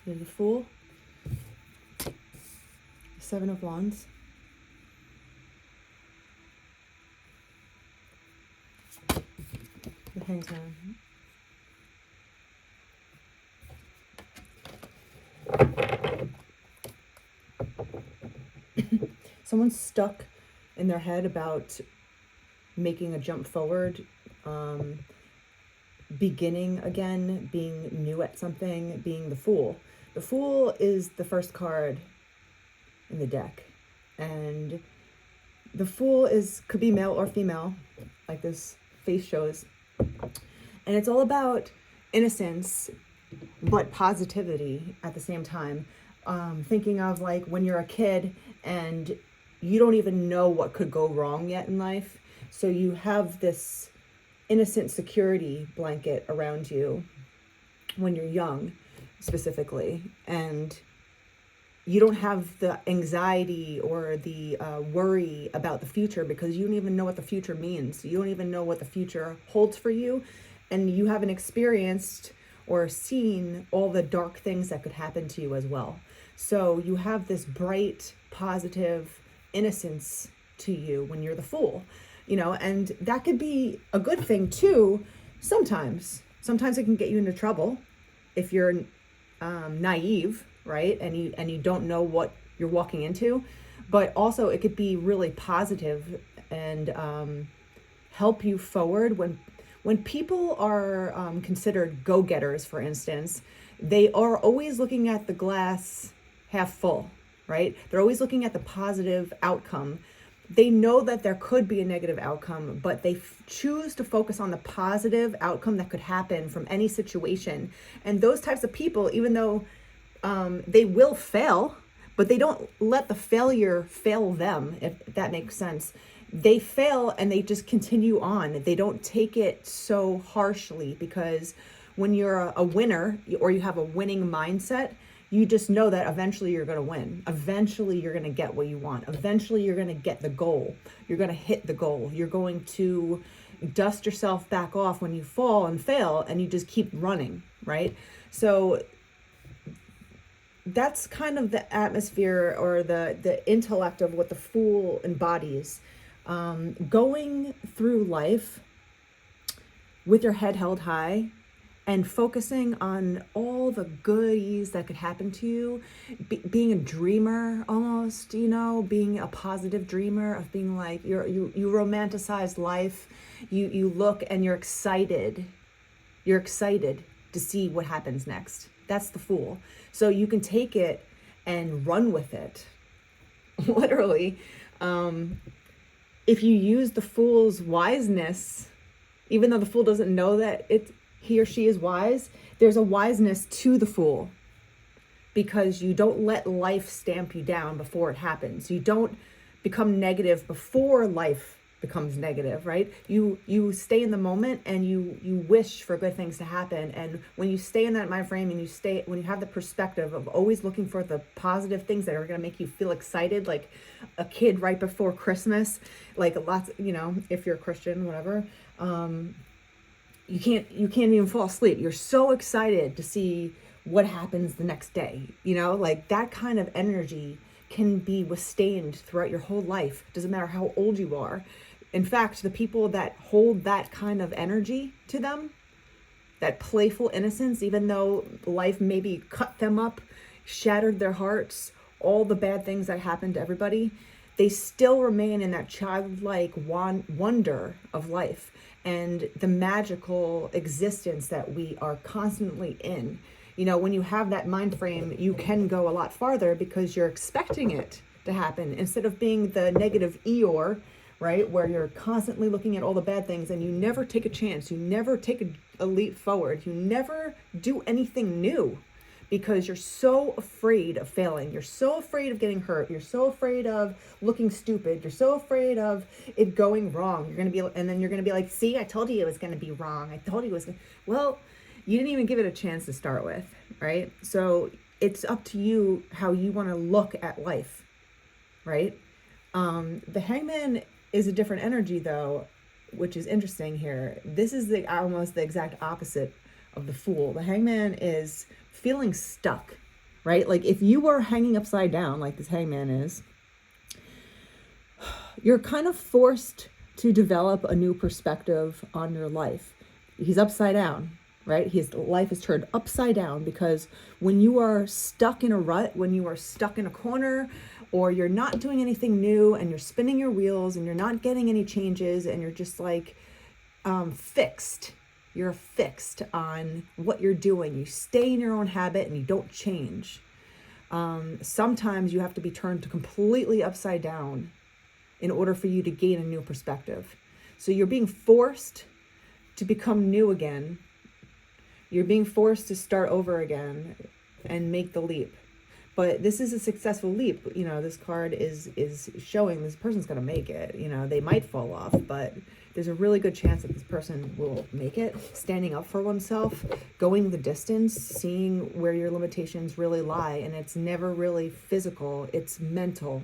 There's the Fool, the Seven of Wands, the Hanged Man. Someone's stuck in their head about making a jump forward, beginning again, being new at something, being the Fool. The Fool is the first card in the deck, and the Fool could be male or female, like this face shows, and it's all about innocence but positivity at the same time. Thinking of like when you're a kid and you don't even know what could go wrong yet in life, so you have this innocent security blanket around you when you're young, specifically, and you don't have the anxiety or the worry about the future, because you don't even know what the future means. You don't even know what the future holds for you, and you haven't experienced or seen all the dark things that could happen to you as well. So you have this bright, positive innocence to you when you're the Fool, and that could be a good thing too. Sometimes it can get you into trouble if you're naive, right? And you don't know what you're walking into, but also it could be really positive and help you forward. When people are considered go-getters, for instance, they are always looking at the glass half full, right? They're always looking at the positive outcome. They know that there could be a negative outcome, but they choose to focus on the positive outcome that could happen from any situation. And those types of people, even though they will fail, but they don't let the failure fail them, if that makes sense. They fail and they just continue on. They don't take it so harshly, because when you're a winner or you have a winning mindset, you just know that eventually you're going to win. Eventually you're going to get what you want. Eventually you're going to get the goal. You're going to hit the goal. You're going to dust yourself back off when you fall and fail, and you just keep running, right? So that's kind of the atmosphere or the intellect of what the Fool embodies. Going through life with your head held high and focusing on all the goodies that could happen to you, being a dreamer almost, being a positive dreamer, of being like you romanticize life. You look and you're excited to see what happens next. That's the Fool. So you can take it and run with it, literally. If you use the Fool's wiseness, even though the Fool doesn't know that he or she is wise, there's a wiseness to the Fool, because you don't let life stamp you down before it happens. You don't become negative before life becomes negative, right? You stay in the moment and you wish for good things to happen. And when you stay in that mind frame and when you have the perspective of always looking for the positive things that are going to make you feel excited, like a kid right before Christmas, like lots, if you're a Christian, whatever, you can't even fall asleep. You're so excited to see what happens the next day, like that kind of energy can be withstood throughout your whole life. Doesn't matter how old you are. In fact, the people that hold that kind of energy to them, that playful innocence, even though life maybe cut them up, shattered their hearts, all the bad things that happened to everybody, they still remain in that childlike wonder of life and the magical existence that we are constantly in. When you have that mind frame, you can go a lot farther because you're expecting it to happen, instead of being the negative Eeyore, right? Where you're constantly looking at all the bad things and you never take a chance. You never take a leap forward. You never do anything new because you're so afraid of failing. You're so afraid of getting hurt. You're so afraid of looking stupid. You're so afraid of it going wrong. And then you're going to be like, see, I told you it was going to be wrong. I told you it was going to, well, you didn't even give it a chance to start with, right? So it's up to you how you want to look at life, right? The Hangman is a different energy though, which is interesting here. This is almost the exact opposite of the Fool. The Hangman is feeling stuck. right? Like if you are hanging upside down, like this hangman is, you're kind of forced to develop a new perspective on your life. He's upside down, right? His life is turned upside down because when you are stuck in a rut, when you are stuck in a corner, or you're not doing anything new and you're spinning your wheels and you're not getting any changes and you're just like fixed. You're fixed on what you're doing. You stay in your own habit and you don't change. Sometimes you have to be turned completely upside down in order for you to gain a new perspective. So you're being forced to become new again. You're being forced to start over again and make the leap. But this is a successful leap. You know, this card is showing this person's going to make it. You know, they might fall off, but there's a really good chance that this person will make it. Standing up for oneself, going the distance, seeing where your limitations really lie. And it's never really physical, it's mental.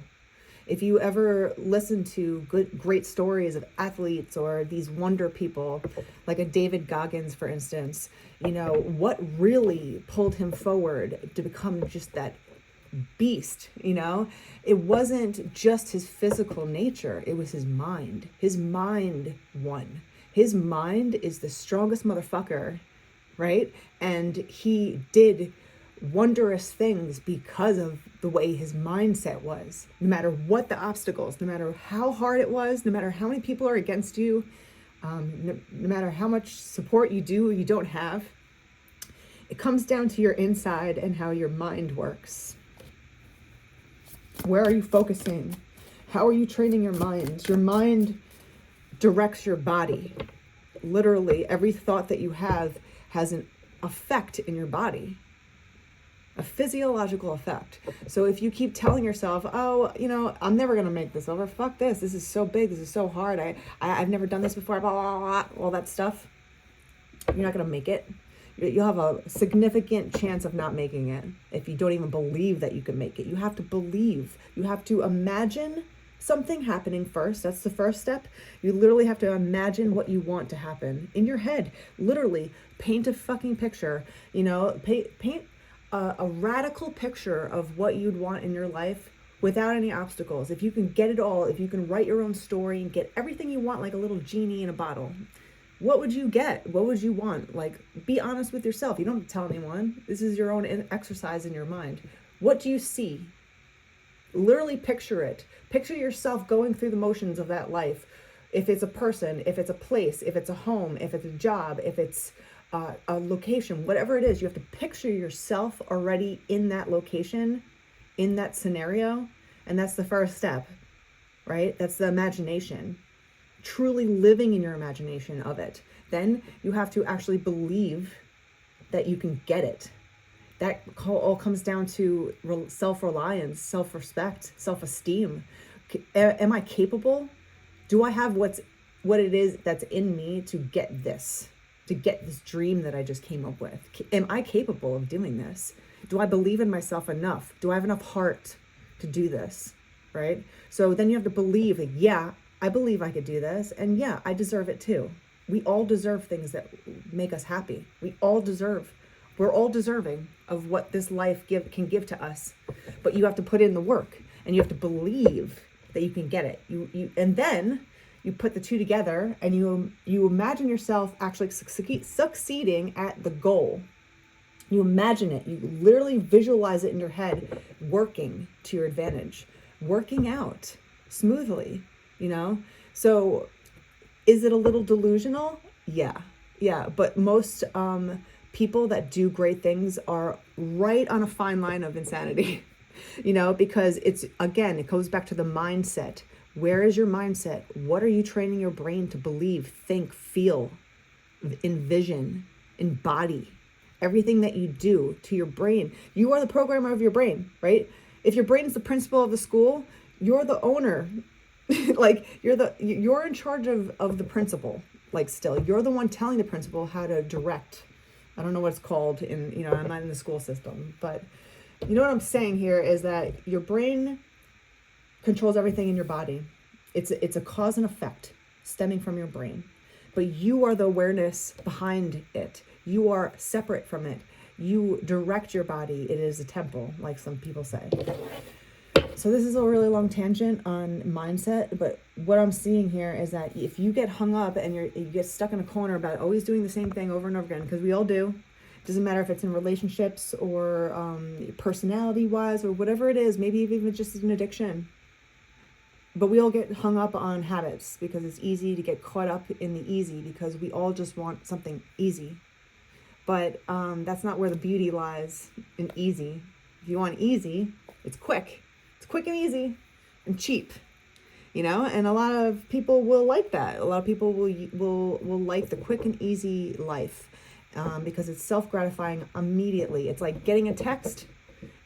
If you ever listen to great stories of athletes or these wonder people, like a David Goggins, for instance, you know, what really pulled him forward to become just that beast, you know? It wasn't just his physical nature, it was his mind. His mind won. His mind is the strongest motherfucker, right? And he did wondrous things because of the way his mindset was. No matter what the obstacles, no matter how hard it was, no matter how many people are against you, no matter how much support you do or you don't have, it comes down to your inside and how your mind works. Where are you focusing? How are you training your mind? Your mind directs your body. Literally, every thought that you have has an effect in your body. A physiological effect. So if you keep telling yourself, oh, you know, I'm never going to make this over. Fuck this. This is so big. This is so hard. I've never done this before. Blah, blah, blah, blah, all that stuff. You're not going to make it. You'll have a significant chance of not making it if you don't even believe that you can make it. You have to believe. You have to imagine something happening first. That's the first step. You literally have to imagine what you want to happen in your head. Literally paint a fucking picture. You know, paint a radical picture of what you'd want in your life without any obstacles. If you can get it all, if you can write your own story and get everything you want like a little genie in a bottle, what would you get? What would you want? Like, be honest with yourself. You don't have to tell anyone. This is your own exercise in your mind. What do you see? Literally picture it. Picture yourself going through the motions of that life. If it's a person, if it's a place, if it's a home, if it's a job, if it's a location, whatever it is, you have to picture yourself already in that location, in that scenario. And that's the first step, right? That's the imagination. Truly living in your imagination of it. Then you have to actually believe that you can get it. That all comes down to self-reliance, self-respect, self-esteem. Am I capable? Do I have what it is that's in me to get this dream that I just came up with? Am I capable of doing this? Do I believe in myself enough? Do I have enough heart to do this, right? So then you have to believe that, yeah, I believe I could do this. And yeah, I deserve it too. We all deserve things that make us happy. We're all deserving of what this life can give to us. But you have to put in the work and you have to believe that you can get it. And then you put the two together and you imagine yourself actually succeeding at the goal. You imagine it. You literally visualize it in your head, working to your advantage, working out smoothly. You know, so is it a little delusional? Yeah. But most people that do great things are right on a fine line of insanity, you know, because it goes back to the mindset. Where is your mindset? What are you training your brain to believe, think, feel, envision, embody? Everything that you do to your brain. You are the programmer of your brain, right? If your brain is the principal of the school, you're the owner. Like you're in charge of the principal. Like, still, you're the one telling the principal how to direct. I don't know what it's called I'm not in the school system, but you know what I'm saying here is that your brain controls everything in your body. It's a cause and effect stemming from your brain, but you are the awareness behind it. You are separate from it. You direct your body. It is a temple, like some people say. So this is a really long tangent on mindset, but what I'm seeing here is that if you get hung up and you get stuck in a corner about always doing the same thing over and over again, because we all do, it doesn't matter if it's in relationships or personality-wise or whatever it is, maybe even just an addiction. But we all get hung up on habits because it's easy to get caught up in the easy because we all just want something easy. But that's not where the beauty lies in easy. If you want easy, it's quick. It's quick and easy and cheap, you know? And a lot of people will like that. A lot of people will like the quick and easy life because it's self-gratifying immediately. It's like getting a text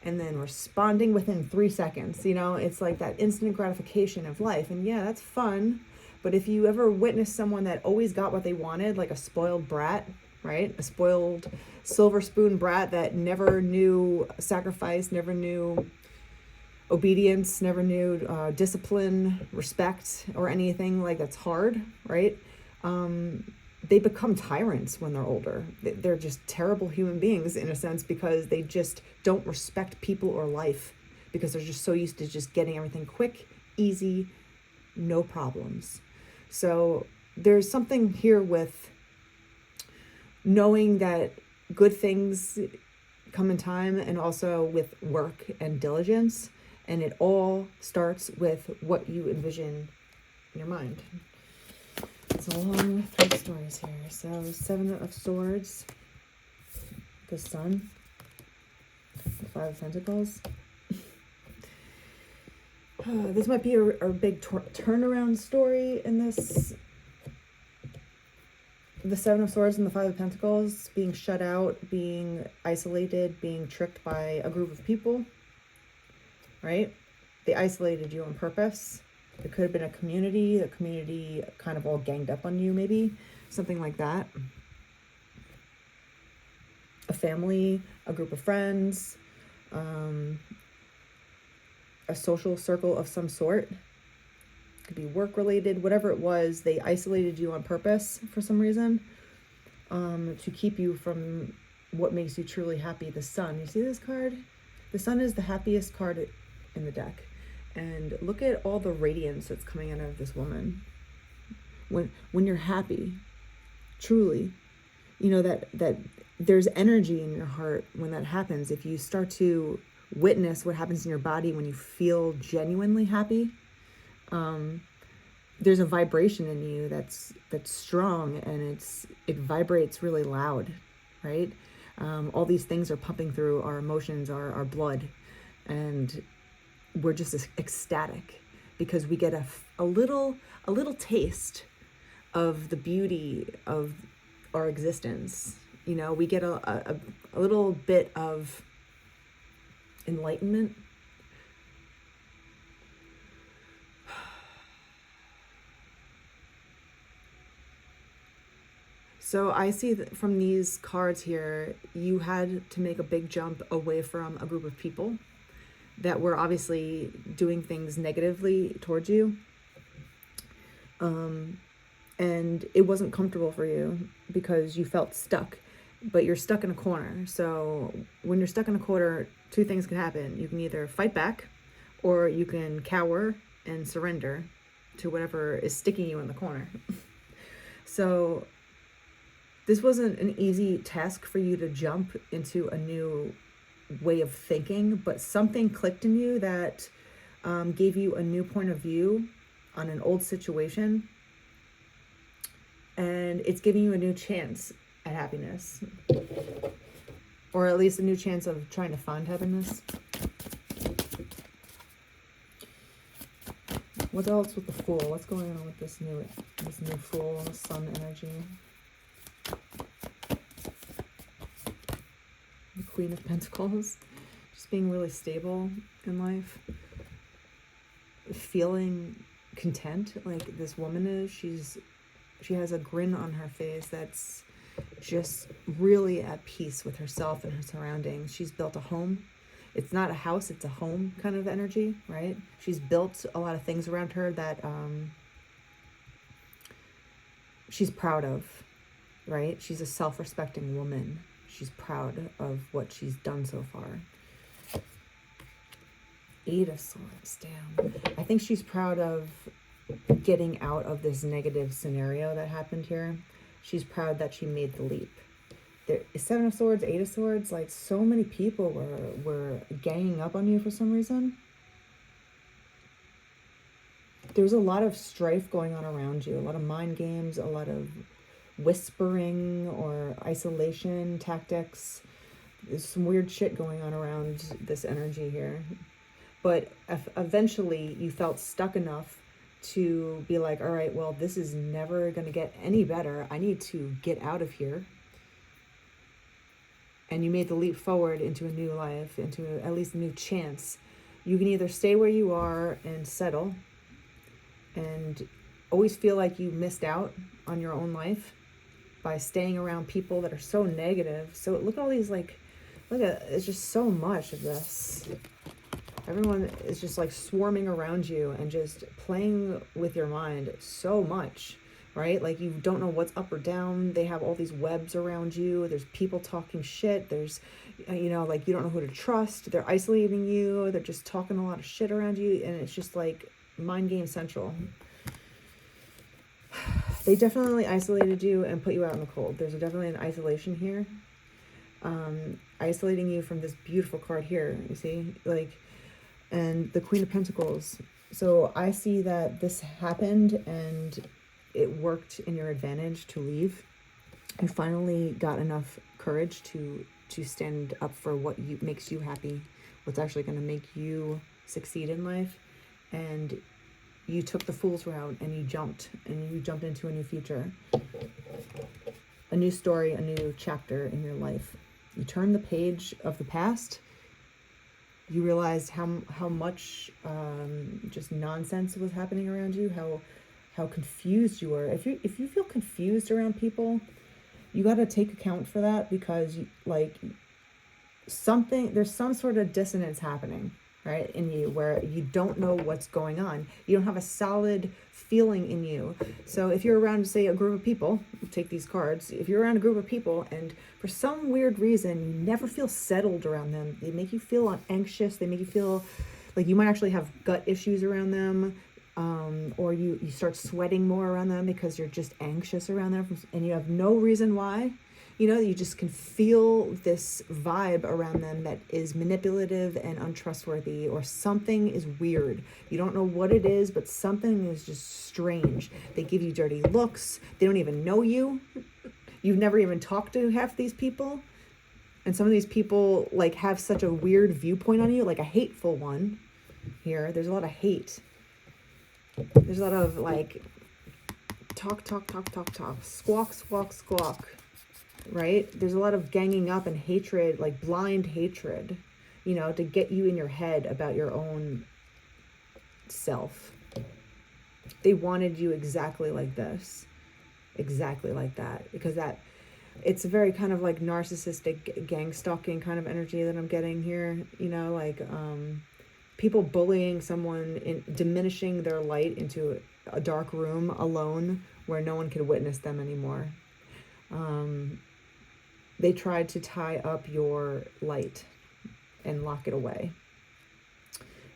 and then responding within 3 seconds, you know? It's like that instant gratification of life. And yeah, that's fun. But if you ever witness someone that always got what they wanted, like a spoiled brat, right? A spoiled silver spoon brat that never knew sacrifice, never knew obedience, never knew discipline, respect, or anything like that's hard, right? They become tyrants when they're older. They're just terrible human beings in a sense because they just don't respect people or life because they're just so used to just getting everything quick, easy, no problems. So there's something here with knowing that good things come in time and also with work and diligence. And it all starts with what you envision in your mind. It's a long 3 stories here. So 7 of Swords, the Sun, the 5 of Pentacles. This might be a big turnaround story in this. The 7 of Swords and the 5 of Pentacles, being shut out, being isolated, being tricked by a group of people, right? They isolated you on purpose. It could have been a community kind of all ganged up on you, maybe, something like that. A family, a group of friends, a social circle of some sort. Could be work related, whatever it was, they isolated you on purpose for some reason, to keep you from what makes you truly happy. The Sun, you see this card? The Sun is the happiest card in the deck. And look at all the radiance that's coming out of this woman. When you're happy, truly, you know that there's energy in your heart when that happens. If you start to witness what happens in your body when you feel genuinely happy, there's a vibration in you that's strong, and it vibrates really loud, right? All these things are pumping through our emotions, our blood, and we're just ecstatic because we get a little taste of the beauty of our existence. You know, we get a little bit of enlightenment. So I see that from these cards here, you had to make a big jump away from a group of people that were obviously doing things negatively towards you. And it wasn't comfortable for you because you felt stuck, but you're stuck in a corner. So when you're stuck in a corner, 2 things can happen. You can either fight back or you can cower and surrender to whatever is sticking you in the corner. So this wasn't an easy task for you to jump into a new way of thinking, but something clicked in you that gave you a new point of view on an old situation, and it's giving you a new chance at happiness, or at least a new chance of trying to find happiness. What else with the Fool? What's going on with this new Fool, Sun energy? The Queen of Pentacles, just being really stable in life, feeling content like this woman is. She has a grin on her face that's just really at peace with herself and her surroundings. She's built a home. It's not a house, it's a home kind of energy, right? She's built a lot of things around her that she's proud of, right? She's a self-respecting woman. She's proud of what she's done so far. 8 of Swords, damn. I think she's proud of getting out of this negative scenario that happened here. She's proud that she made the leap. There, 7 of Swords, 8 of Swords, like so many people were ganging up on you for some reason. There's a lot of strife going on around you, a lot of mind games, a lot of whispering or isolation tactics. There's some weird shit going on around this energy here. But eventually you felt stuck enough to be like, all right, well, this is never going to get any better. I need to get out of here. And you made the leap forward into a new life, into at least a new chance. You can either stay where you are and settle and always feel like you missed out on your own life by staying around people that are so negative. So look at all these, like, look at, it's just so much of this. Everyone is just like swarming around you and just playing with your mind so much, right? Like you don't know what's up or down. They have all these webs around you. There's people talking shit. There's, you know, like you don't know who to trust. They're isolating you. They're just talking a lot of shit around you. And it's just like mind game central. They definitely isolated you and put you out in the cold. There's definitely an isolation here. Isolating you from this beautiful card here, you see? Like, and the Queen of Pentacles. So I see that this happened and it worked in your advantage to leave. You finally got enough courage to stand up for what makes you happy, what's actually going to make you succeed in life. And you took the fool's route and you jumped into a new future, a new story, a new chapter in your life. You turned the page of the past. You realized how much just nonsense was happening around you, how confused you were. If you feel confused around people, you got to take account for that, because like there's some sort of dissonance happening, right, in you, where you don't know what's going on. You don't have a solid feeling in you. So if you're around, say, a group of people, take these cards, if you're around a group of people and for some weird reason you never feel settled around them, they make you feel anxious, they make you feel like you might actually have gut issues around them, or you start sweating more around them because you're just anxious around them and you have no reason why. You know, you just can feel this vibe around them that is manipulative and untrustworthy, or something is weird. You don't know what it is, but something is just strange. They give you dirty looks. They don't even know you. You've never even talked to half these people. And some of these people like have such a weird viewpoint on you, like a hateful one here. There's a lot of hate. There's a lot of like talk, squawk, squawk. Right? There's a lot of ganging up and hatred, like blind hatred, you know, to get you in your head about your own self. They wanted you exactly like this, exactly like that, because it's a very kind of like narcissistic gang stalking kind of energy that I'm getting here, you know, like people bullying someone, diminishing their light into a dark room alone where no one could witness them anymore. They tried to tie up your light and lock it away.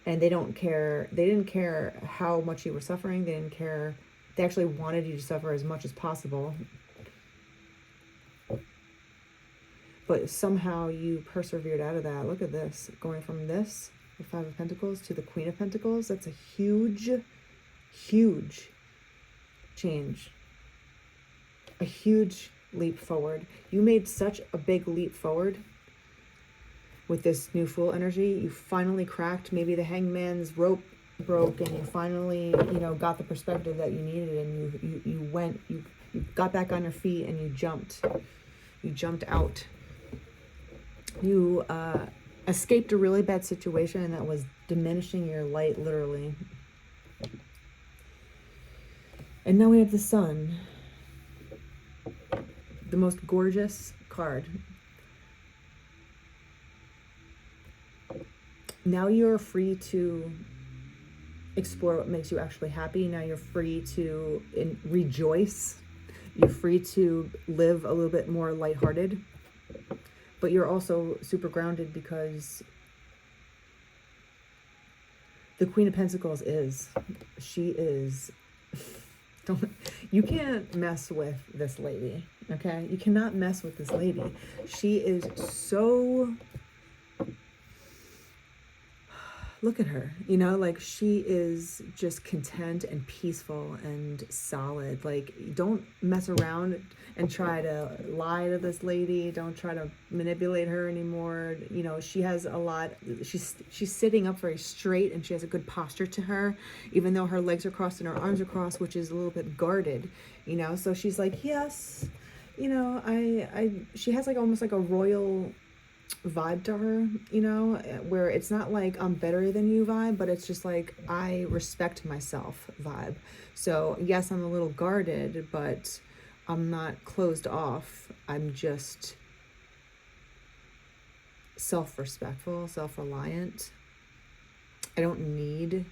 And they didn't care how much you were suffering. They didn't care. They actually wanted you to suffer as much as possible. But somehow you persevered out of that. Look at this. Going from this, the 5 of Pentacles, to the Queen of Pentacles. That's a huge, huge change. A huge leap forward. You made such a big leap forward with this new Fool energy. You finally cracked. Maybe the Hangman's rope broke and you finally, you know, got the perspective that you needed, and you got back on your feet and you jumped out. You escaped a really bad situation that was diminishing your light, literally. And now we have the Sun. The most gorgeous card. Now you're free to explore what makes you actually happy. Now you're free to rejoice. You're free to live a little bit more lighthearted. but you're also super grounded because the Queen of Pentacles she is, don't, you can't mess with this lady, okay? You cannot mess with this lady. She is so, look at her, you know, like she is just content and peaceful and solid. Like, don't mess around and try to lie to this lady. Don't try to manipulate her anymore. You know, she has a lot, she's sitting up very straight, and she has a good posture to her, even though her legs are crossed and her arms are crossed, which is a little bit guarded, you know? So she's like, yes, you know, she has like almost like a royal vibe to her, you know, where it's not like I'm better than you vibe, but it's just like I respect myself vibe. So yes, I'm a little guarded, but I'm not closed off. I'm just self-respectful, self-reliant. I don't need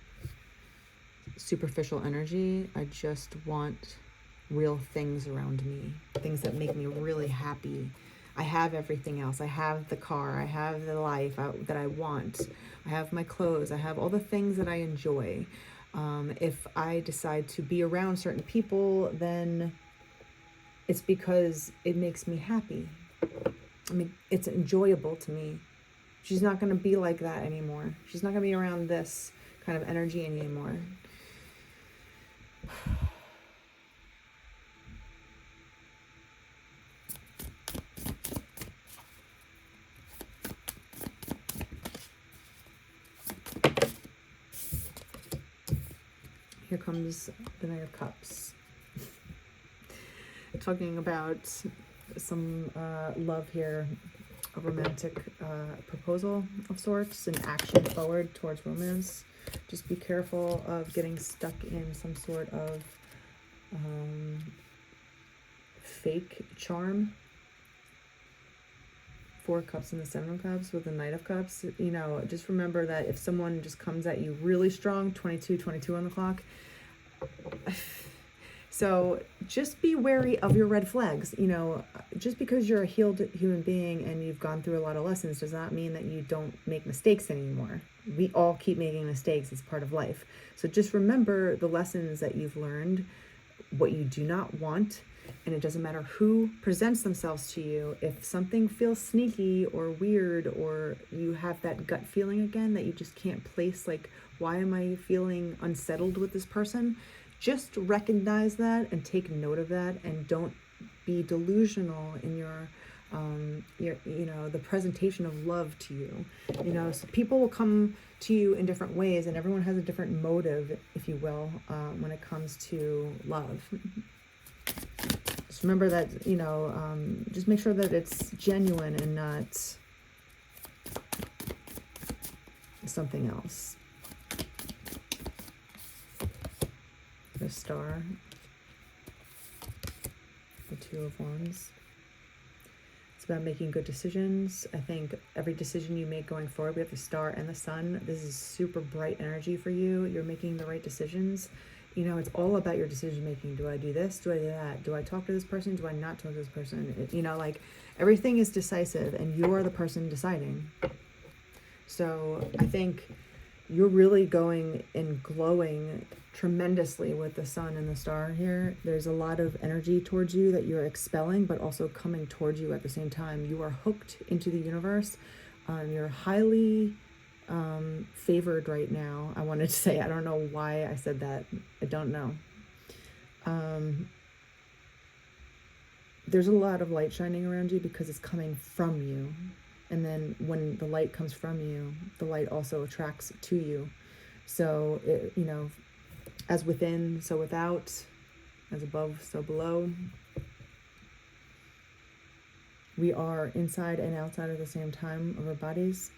superficial energy. I just want real things around me, things that make me really happy. I have everything else. I have the car. I have the life that I want. I have my clothes. I have all the things that I enjoy. If I decide to be around certain people, then it's because it makes me happy. I mean, it's enjoyable to me. She's not going to be like that anymore. She's not going to be around this kind of energy anymore. Here comes the Knight of Cups. Talking about some love here, a romantic proposal of sorts, an action forward towards romance. Just be careful of getting stuck in some sort of fake charm. 4 cups and the 7 of cups with the Knight of Cups. You know, just remember that if someone just comes at you really strong, 22 on the clock. So just be wary of your red flags. You know, just because you're a healed human being and you've gone through a lot of lessons does not mean that you don't make mistakes anymore. We all keep making mistakes. It's part of life. So just remember the lessons that you've learned, what you do not want, and it doesn't matter who presents themselves to you. If something feels sneaky or weird, or you have that gut feeling again that you just can't place, like, why am I feeling unsettled with this person? Just recognize that and take note of that, and don't be delusional in your you know, the presentation of love to you. You know, so people will come to you in different ways, and everyone has a different motive, if you will, when it comes to love. Just remember that, you know, just make sure that it's genuine and not something else. The Star, the 2 of Wands. It's about making good decisions. I think every decision you make going forward, we have the Star and the Sun. This is super bright energy for you. You're making the right decisions. You know, it's all about your decision making. Do I do this? Do I do that? Do I talk to this person? Do I not talk to this person? You know, like, everything is decisive, and you're the person deciding. So I think you're really going and glowing tremendously with the Sun and the Star here. There's a lot of energy towards you that you're expelling, but also coming towards you at the same time. You are hooked into the universe. You're highly favored right now. I wanted to say, I don't know why I said that. I don't know. There's a lot of light shining around you because it's coming from you. And then when the light comes from you, the light also attracts to you. So, you know, as within, so without, as above, so below. We are inside and outside at the same time of our bodies.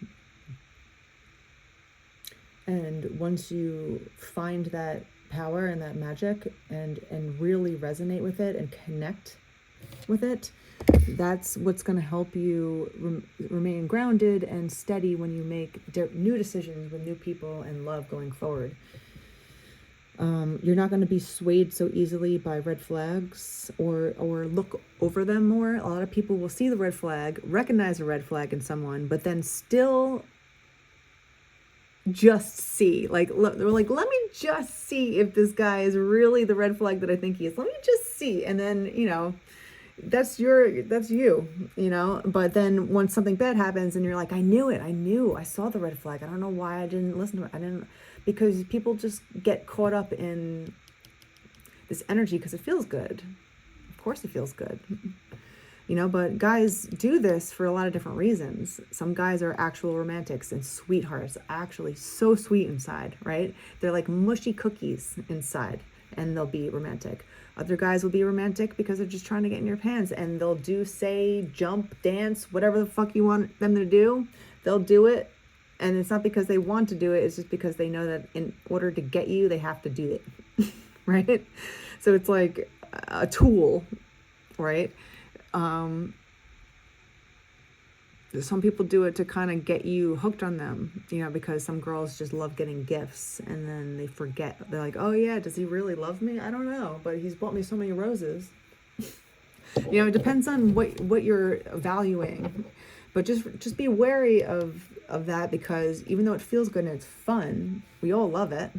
And once you find that power and that magic and really resonate with it and connect with it, that's what's going to help you remain grounded and steady when you make new decisions with new people and love going forward. You're not going to be swayed so easily by red flags or look over them more. A lot of people will see the red flag, recognize a red flag in someone, but then still just see, like, they're like, let me just see if this guy is really the red flag that I think he is. Let me just see. And then, that's you, but then once something bad happens and you're like, I saw the red flag. I don't know why I didn't listen to it. Because people just get caught up in this energy because it feels good. Of course it feels good. But guys do this for a lot of different reasons. Some guys are actual romantics and sweethearts, actually so sweet inside, right? They're like mushy cookies inside, and they'll be romantic. Other guys will be romantic because they're just trying to get in your pants, and they'll say, jump, dance, whatever the fuck you want them to do. They'll do it. And it's not because they want to do it. It's just because they know that in order to get you, they have to do it. Right? So it's like a tool, right? Some people do it to kind of get you hooked on them, because some girls just love getting gifts, and then they forget. They're like, oh yeah, does he really love me? I don't know, but he's bought me so many roses. It depends on what you're valuing. But just be wary of that, because even though it feels good and it's fun, we all love it.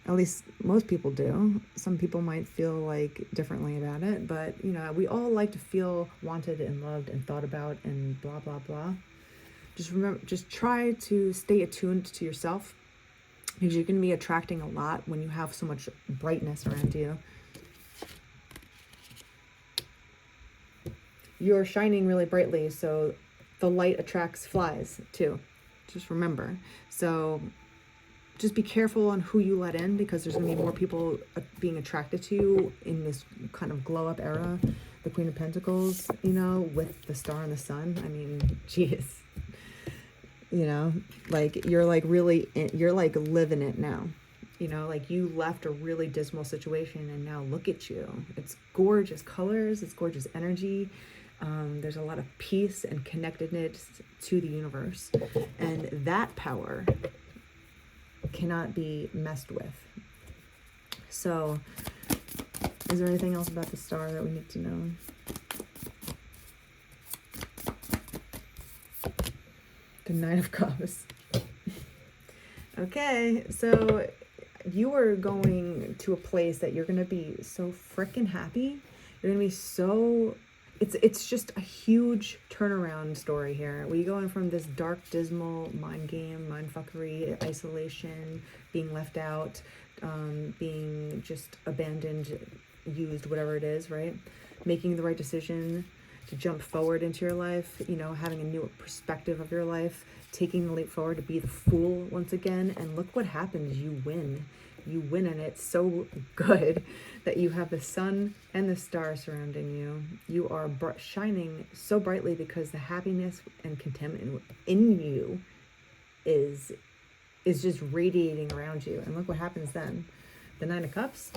At least most people do. Some people might feel like differently about it, but we all like to feel wanted and loved and thought about and blah blah blah. Just try to stay attuned to yourself, because you're going to be attracting a lot when you have so much brightness around you. You're shining really brightly, so the light attracts flies too. Just remember. So just be careful on who you let in, because there's going to be more people being attracted to you in this kind of glow up era. The Queen of Pentacles, with the star and the sun. I mean, geez. Like you're like really, you're like living it now. Like you left a really dismal situation and now look at you. It's gorgeous colors. It's gorgeous energy. There's a lot of peace and connectedness to the universe, and that power cannot be messed with. So, is there anything else about the star that we need to know? The Nine of Cups. Okay, so you are going to a place that you're going to be so freaking happy. You're going to be so... It's just a huge turnaround story here. We go in from this dark, dismal mind game, mind fuckery, isolation, being left out, being just abandoned, used, whatever it is, right? Making the right decision to jump forward into your life, having a new perspective of your life, taking the leap forward to be the fool once again. And look what happens. You win. You win, and it's so good that you have the sun and the stars surrounding you. You are shining so brightly because the happiness and contentment in you is just radiating around you. And look what happens then. The Nine of Cups.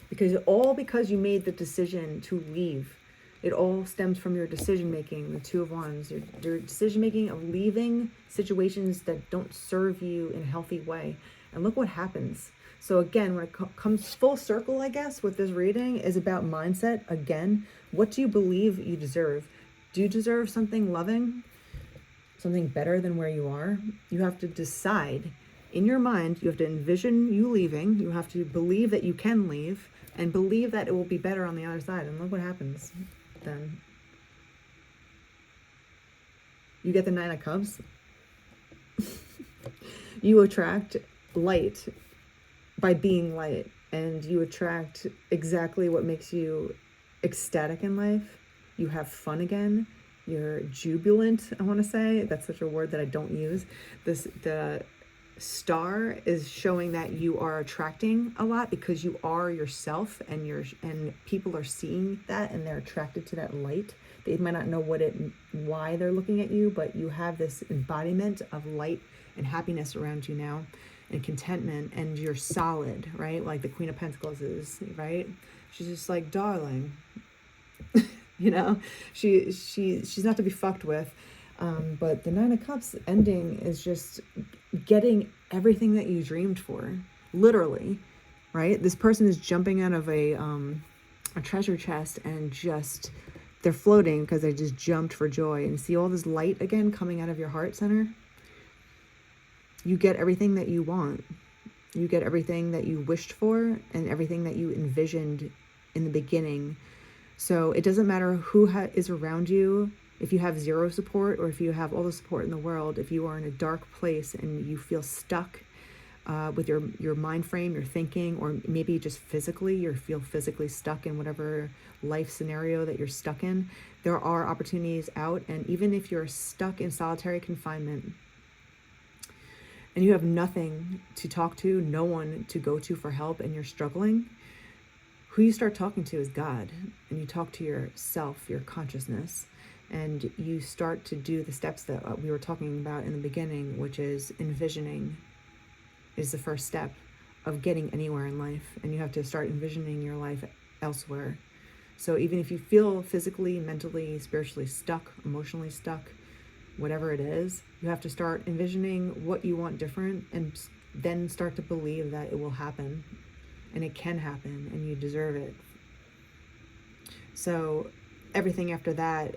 Because you made the decision to leave. It all stems from your decision making. The Two of Wands. Your decision making of leaving situations that don't serve you in a healthy way. And look what happens. So again, when it comes full circle, I guess, with this reading is about mindset. Again, what do you believe you deserve? Do you deserve something loving? Something better than where you are? You have to decide in your mind. You have to envision you leaving. You have to believe that you can leave and believe that it will be better on the other side. And look what happens then. You get the Nine of Cups. You attract light by being light, and you attract exactly what makes you ecstatic in life. You have fun again. You're jubilant, I want to say. That's such a word that I don't use. The star is showing that you are attracting a lot because you are yourself, and people are seeing that and they're attracted to that light. They might not know why they're looking at you, but you have this embodiment of light and happiness around you now, and contentment, and you're solid, right? Like the Queen of Pentacles is, right? She's just like, darling, she's not to be fucked with. But the Nine of Cups ending is just getting everything that you dreamed for. literally, right? This person is jumping out of a treasure chest and just, they're floating because they just jumped for joy. And see all this light again coming out of your heart center? You get everything that you want. You get everything that you wished for and everything that you envisioned in the beginning. So it doesn't matter who is around you, if you have zero support or if you have all the support in the world. If you are in a dark place and you feel stuck with your mind frame, your thinking, or maybe just physically, you feel physically stuck in whatever life scenario that you're stuck in, there are opportunities out. And even if you're stuck in solitary confinement and you have nothing to talk to, no one to go to for help, and you're struggling, who you start talking to is God. And you talk to yourself, your consciousness, and you start to do the steps that we were talking about in the beginning, which is envisioning is the first step of getting anywhere in life. And you have to start envisioning your life elsewhere. So even if you feel physically, mentally, spiritually stuck, emotionally stuck, whatever it is, you have to start envisioning what you want different, and then start to believe that it will happen, and it can happen, and you deserve it. So everything after that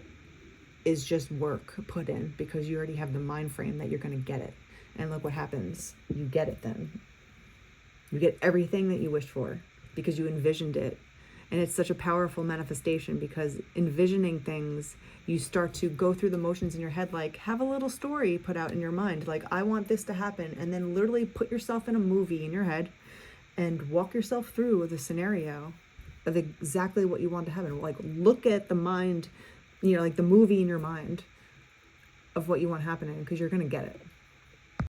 is just work put in, because you already have the mind frame that you're going to get it. And look what happens. You get it then. You get everything that you wished for because you envisioned it. And it's such a powerful manifestation, because envisioning things, you start to go through the motions in your head, like have a little story put out in your mind, like I want this to happen, and then literally put yourself in a movie in your head and walk yourself through the scenario of exactly what you want to happen. Like look at the mind, like the movie in your mind of what you want happening, because you're going to get it.